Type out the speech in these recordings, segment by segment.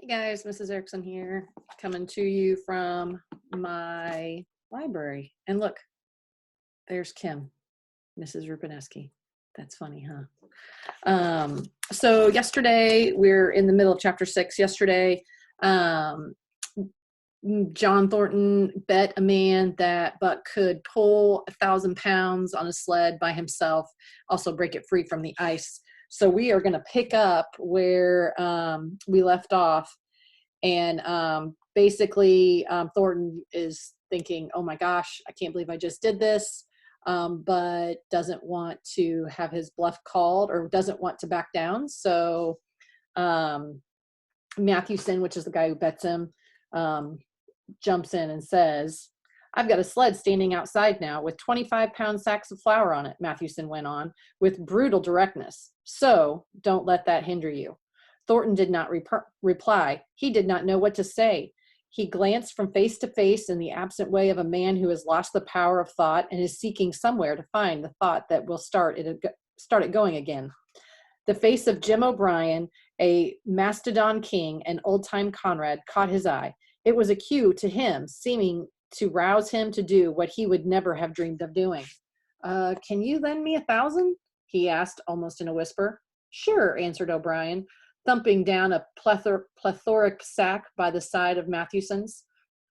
Hey guys, Mrs. Erickson here, coming to you from my library. And look, there's Kim, Mrs. Rupineski. That's funny, huh? So yesterday, we're in the middle of chapter 6. Yesterday, um, John Thornton bet a man that Buck could pull 1,000 pounds on a sled by himself, also break it free from the ice. So we are going to pick up where we left off. And basically, Thornton is thinking, oh my gosh, I can't believe I just did this, but doesn't want to have his bluff called or doesn't want to back down. So Matthewson, which is the guy who bets him, jumps in and says, I've got a sled standing outside now with 25-pound sacks of flour on it, Matthewson went on with brutal directness. So don't let that hinder you. Thornton did not reply. He did not know what to say. He glanced from face to face in the absent way of a man who has lost the power of thought and is seeking somewhere to find the thought that will start it going again. The face of Jim O'Brien, a Mastodon king and old-time comrade, caught his eye. It was a cue to him, seeming to rouse him to do what he would never have dreamed of doing. Can you lend me 1,000? He asked, almost in a whisper. Sure, answered O'Brien, thumping down a plethoric sack by the side of Matthewson's.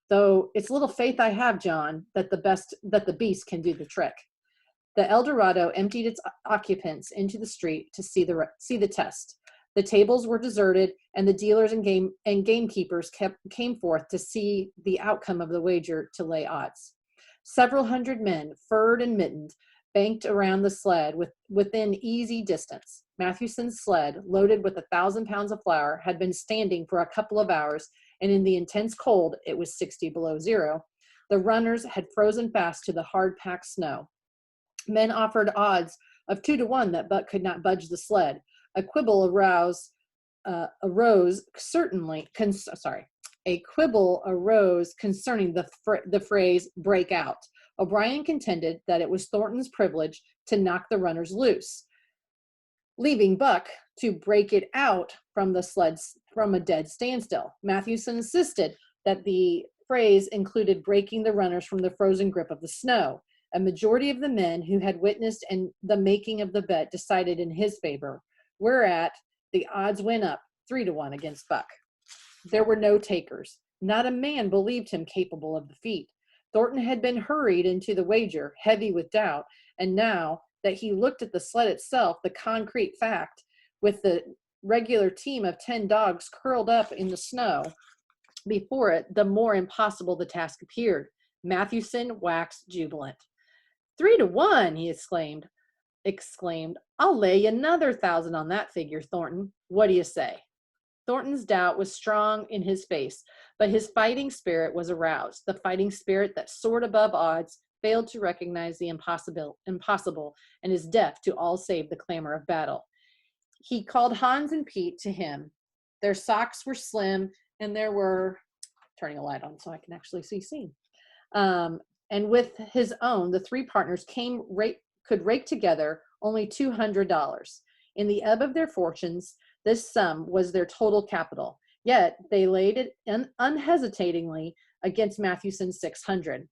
Though it's little faith I have, John, that the beast can do the trick. The El Dorado emptied its occupants into the street to see the test. The tables were deserted, and the dealers and gamekeepers came forth to see the outcome of the wager to lay odds. Several hundred men, furred and mittened, banked around the sled within easy distance. Matthewson's sled, loaded with 1,000 pounds of flour, had been standing for a couple of hours, and in the intense cold, it was 60 below zero, the runners had frozen fast to the hard-packed snow. Men offered odds of 2 to 1 that Buck could not budge the sled. A quibble arose concerning the phrase break out. O'Brien contended that it was Thornton's privilege to knock the runners loose, leaving Buck to break it out from the sleds from a dead standstill. Matthewson insisted that the phrase included breaking the runners from the frozen grip of the snow. A majority of the men who had witnessed the making of the bet decided in his favor, whereat the odds went up 3 to 1 against Buck. There were no takers. Not a man believed him capable of the feat. Thornton had been hurried into the wager, heavy with doubt, and now that he looked at the sled itself, the concrete fact, with the regular team of 10 dogs curled up in the snow before it, the more impossible the task appeared. Matthewson waxed jubilant. 3 to 1, he exclaimed. I'll lay you another 1,000 on that figure, Thornton. What do you say? Thornton's doubt was strong in his face, but his fighting spirit was aroused, the fighting spirit that soared above odds, failed to recognize the impossible, and is deaf to all save the clamor of battle. He called Hans and Pete to him. Their socks were slim, and there were, turning a light on so I can actually see. And with his own, the 3 partners could rake together only $200. In the ebb of their fortunes, this sum was their total capital. Yet they laid it unhesitatingly against Matthewson's 600.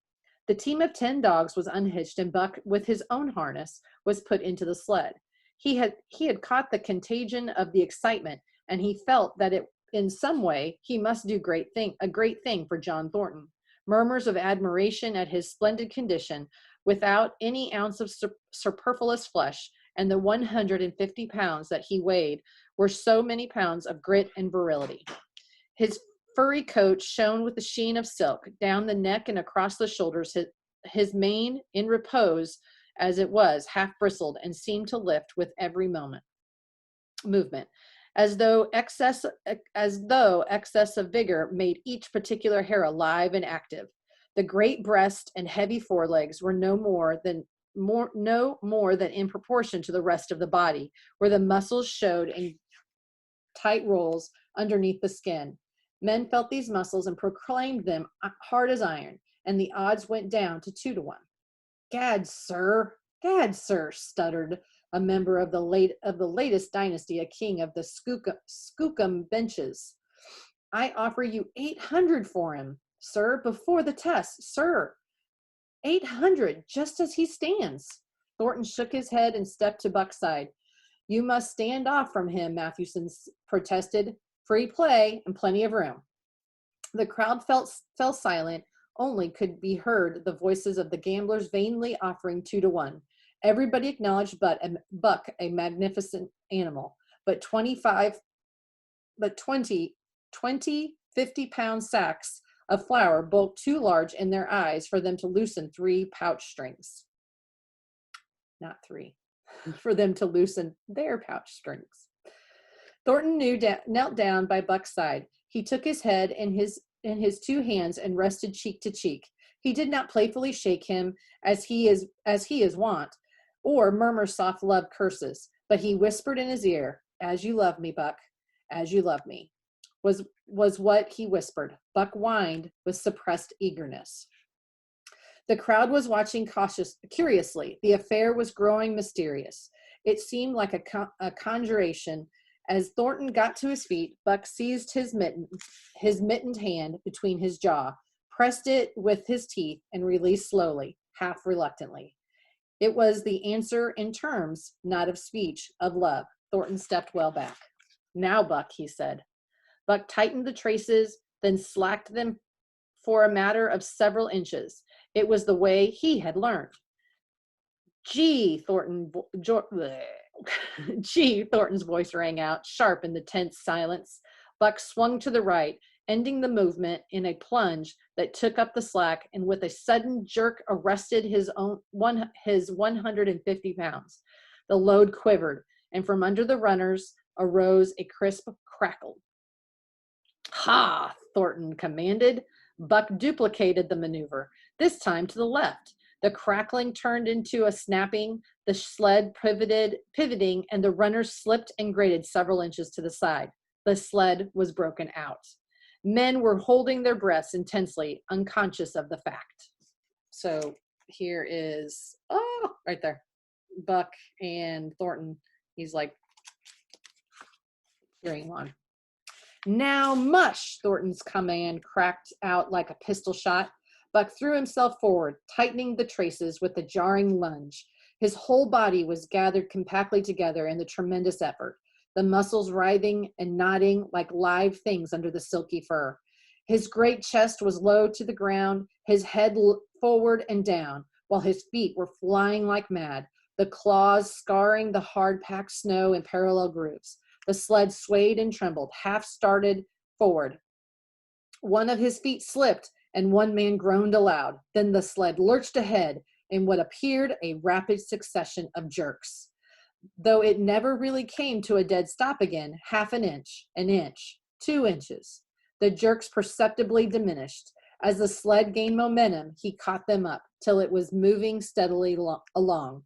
The team of 10 dogs was unhitched, and Buck, with his own harness, was put into the sled. He had caught the contagion of the excitement, and he felt that in some way he must do a great thing for John Thornton. Murmurs of admiration at his splendid condition, without any ounce of superfluous flesh, and the 150 pounds that he weighed were so many pounds of grit and virility. His furry coat shone with the sheen of silk. Down the neck and across the shoulders, his mane, in repose as it was, half bristled and seemed to lift with every movement, as though excess of vigor made each particular hair alive and active. The great breast and heavy forelegs were no more than in proportion to the rest of the body, where the muscles showed in tight rolls underneath the skin. Men felt these muscles and proclaimed them hard as iron, and the odds went down to 2 to 1. Gad, sir, stuttered a member of the latest dynasty, a king of the Skookum benches. I offer you 800 for him, sir, before the test, sir. 800, just as he stands. Thornton shook his head and stepped to Buck's side. You must stand off from him, Mathewson protested. Free play and plenty of room. The crowd fell silent. Only could be heard the voices of the gamblers vainly offering 2 to 1. Everybody acknowledged Buck a magnificent animal, but 20 50-pound sacks of flour bulked too large in their eyes for them to loosen 3 pouch strings. Not 3. For them to loosen their pouch strings. Thornton knelt down by Buck's side. He took his head in his 2 hands and rested cheek to cheek. He did not playfully shake him as he is wont, or murmur soft love curses, but he whispered in his ear, "As you love me, Buck, as you love me," was what he whispered. Buck whined with suppressed eagerness. The crowd was watching curiously. The affair was growing mysterious. It seemed like a conjuration. As Thornton got to his feet, Buck seized his mittened hand between his jaw, pressed it with his teeth, and released slowly, half reluctantly. It was the answer in terms, not of speech, of love. Thornton stepped well back. Now, Buck, he said. Buck tightened the traces, then slacked them for a matter of several inches. It was the way he had learned. Gee, Thornton's voice rang out, sharp in the tense silence. Buck swung to the right, ending the movement in a plunge that took up the slack and with a sudden jerk arrested his 150 pounds. The load quivered, and from under the runners arose a crisp crackle. Ha! Thornton commanded. Buck duplicated the maneuver, this time to the left. The crackling turned into a snapping, the sled pivoting, and the runners slipped and grated several inches to the side. The sled was broken out. Men were holding their breaths intensely, unconscious of the fact. So here is, right there, Buck and Thornton. He's like cheering on. Now mush, Thornton's command cracked out like a pistol shot. Buck threw himself forward, tightening the traces with a jarring lunge. His whole body was gathered compactly together in the tremendous effort, the muscles writhing and knotting like live things under the silky fur. His great chest was low to the ground, his head forward and down, while his feet were flying like mad, the claws scarring the hard-packed snow in parallel grooves. The sled swayed and trembled, half started forward. One of his feet slipped, and one man groaned aloud. Then the sled lurched ahead in what appeared a rapid succession of jerks. Though it never really came to a dead stop again, half an inch, 2 inches. The jerks perceptibly diminished. As the sled gained momentum, he caught them up till it was moving steadily along.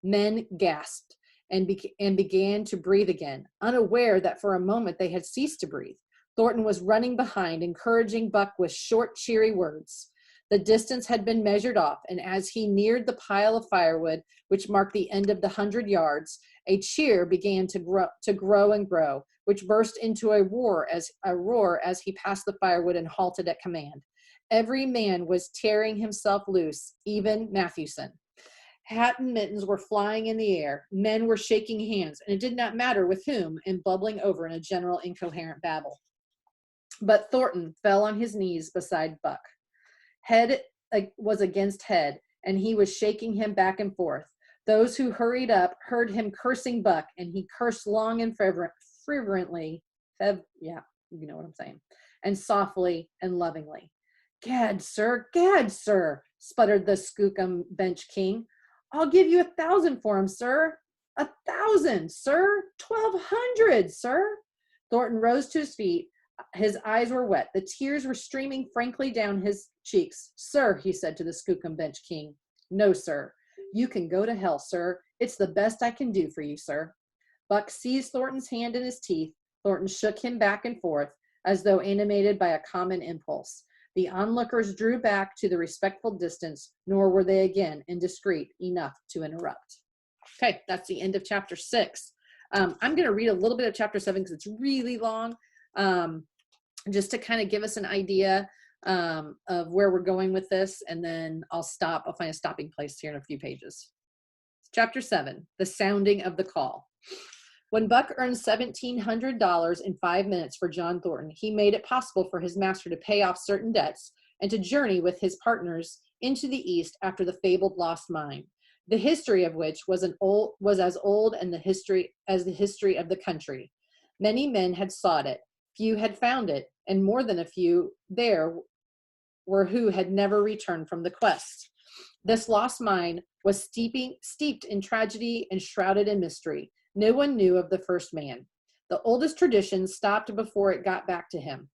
Men gasped and began to breathe again, unaware that for a moment they had ceased to breathe. Thornton was running behind, encouraging Buck with short, cheery words. The distance had been measured off, and as he neared the pile of firewood, which marked the end of the 100 yards, a cheer began to grow and grow, which burst into a roar as he passed the firewood and halted at command. Every man was tearing himself loose, even Mathewson. Hat and mittens were flying in the air. Men were shaking hands, and it did not matter with whom, and bubbling over in a general incoherent babble. But Thornton fell on his knees beside Buck. Head was against head, and he was shaking him back and forth. Those who hurried up heard him cursing Buck, and he cursed long and fervently, you know what I'm saying, and softly and lovingly. Gad, sir, sputtered the skookum bench king. I'll give you 1,000 for him, sir. 1,000, sir. 1,200, sir. Thornton rose to his feet. His eyes were wet. The tears were streaming frankly down his cheeks. Sir, he said to the skookum bench king. No, sir. You can go to hell, sir. It's the best I can do for you, sir. Buck seized Thornton's hand in his teeth. Thornton shook him back and forth, as though animated by a common impulse. The onlookers drew back to the respectful distance, nor were they again indiscreet enough to interrupt. Okay, that's the end of chapter 6. I'm going to read a little bit of chapter 7 because it's really long. just to kind of give us an idea of where we're going with this, and then I'll find a stopping place here in a few pages. Chapter 7, the sounding of the call. When Buck earned $1,700 in 5 minutes for John Thornton, he made it possible for his master to pay off certain debts and to journey with his partners into the East after the fabled lost mine, the history of which was as old as the history of the country. Many men had sought it, few had found it, and more than a few there were who had never returned from the quest. This lost mine was steeped in tragedy and shrouded in mystery. No one knew of the first man. The oldest tradition stopped before it got back to him.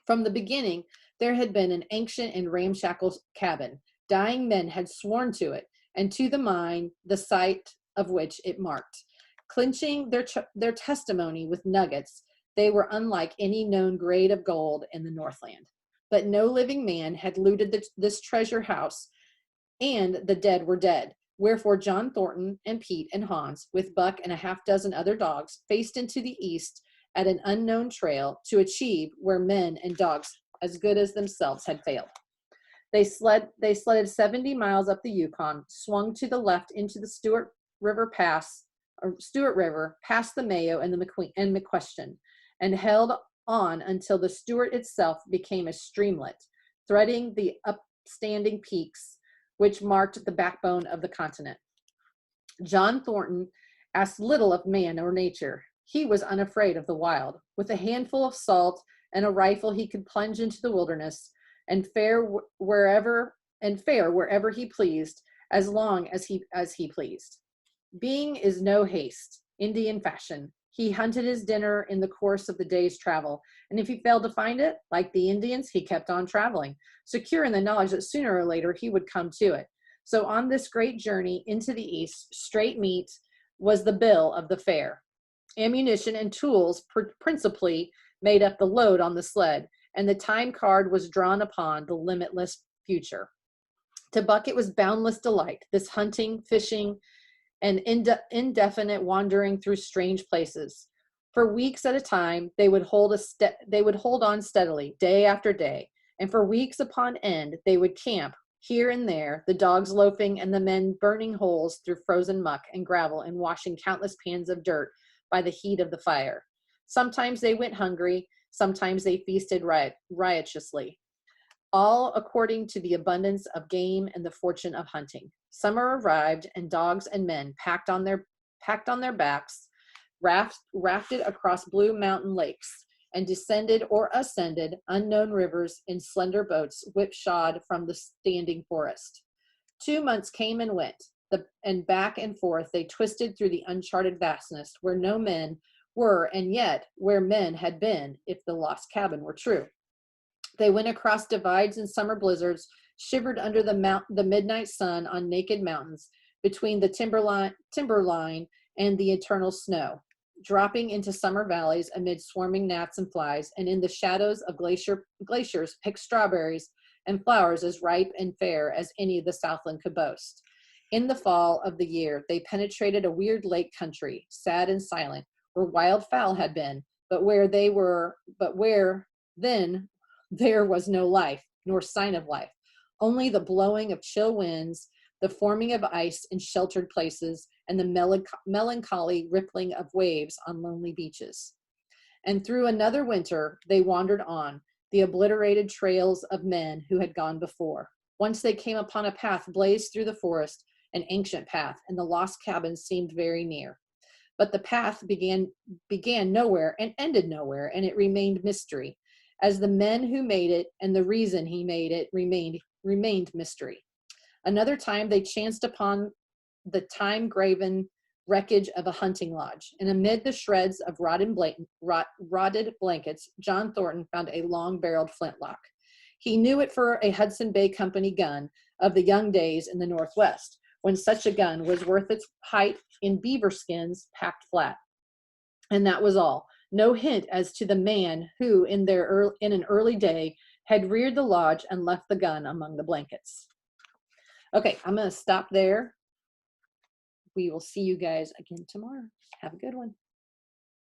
From the beginning, there had been an ancient and ramshackle cabin. Dying men had sworn to it, and to the mine, the site of which it marked. Clinching their testimony with nuggets, they were unlike any known grade of gold in the Northland. But no living man had looted this treasure house, and the dead were dead. Wherefore John Thornton and Pete and Hans, with Buck and a half dozen other dogs, faced into the east at an unknown trail to achieve where men and dogs as good as themselves had failed. They sledded 70 miles up the Yukon, swung to the left into the Stewart River, past the Mayo and McQuestion, and held on until the Stewart itself became a streamlet, threading the upstanding peaks which marked the backbone of the continent. John Thornton asked little of man or nature. He was unafraid of the wild. With a handful of salt and a rifle, he could plunge into the wilderness and fare wherever he pleased, as long as he pleased. Being is no haste, Indian fashion. He hunted his dinner in the course of the day's travel, and if he failed to find it, like the Indians, he kept on traveling, secure in the knowledge that sooner or later he would come to it. So on this great journey into the East, straight meat was the bill of the fare. Ammunition and tools principally made up the load on the sled, and the time card was drawn upon the limitless future. To Buck, it was boundless delight, this hunting, fishing, and indefinite wandering through strange places. For weeks at a time, they would hold on steadily, day after day, and for weeks upon end, they would camp here and there, the dogs loafing and the men burning holes through frozen muck and gravel and washing countless pans of dirt by the heat of the fire. Sometimes they went hungry, sometimes they feasted riotously, all according to the abundance of game and the fortune of hunting. Summer arrived, and dogs and men packed on their backs, rafted across blue mountain lakes, and descended or ascended unknown rivers in slender boats whipshod from the standing forest. 2 months came and went, and back and forth they twisted through the uncharted vastness where no men were, and yet where men had been, if the lost cabin were true. They went across divides and summer blizzards, shivered under the midnight sun on naked mountains, between the timberline and the eternal snow, dropping into summer valleys amid swarming gnats and flies, and in the shadows of glaciers picked strawberries and flowers as ripe and fair as any the Southland could boast. In the fall of the year, they penetrated a weird lake country, sad and silent, where wild fowl had been, but where then there was no life, nor sign of life, only the blowing of chill winds, the forming of ice in sheltered places, and the melancholy rippling of waves on lonely beaches. And through another winter, they wandered on, the obliterated trails of men who had gone before. Once they came upon a path blazed through the forest, an ancient path, and the lost cabin seemed very near. But the path began nowhere and ended nowhere, and it remained mystery, as the men who made it and the reason he made it remained mystery. Another time they chanced upon the time-graven wreckage of a hunting lodge, and amid the shreds of rotted blankets, John Thornton found a long-barreled flintlock. He knew it for a Hudson Bay Company gun of the young days in the Northwest, when such a gun was worth its height in beaver skins packed flat. And that was all. No hint as to the man who, in an early day, had reared the lodge and left the gun among the blankets. Okay, I'm going to stop there. We will see you guys again tomorrow. Have a good one.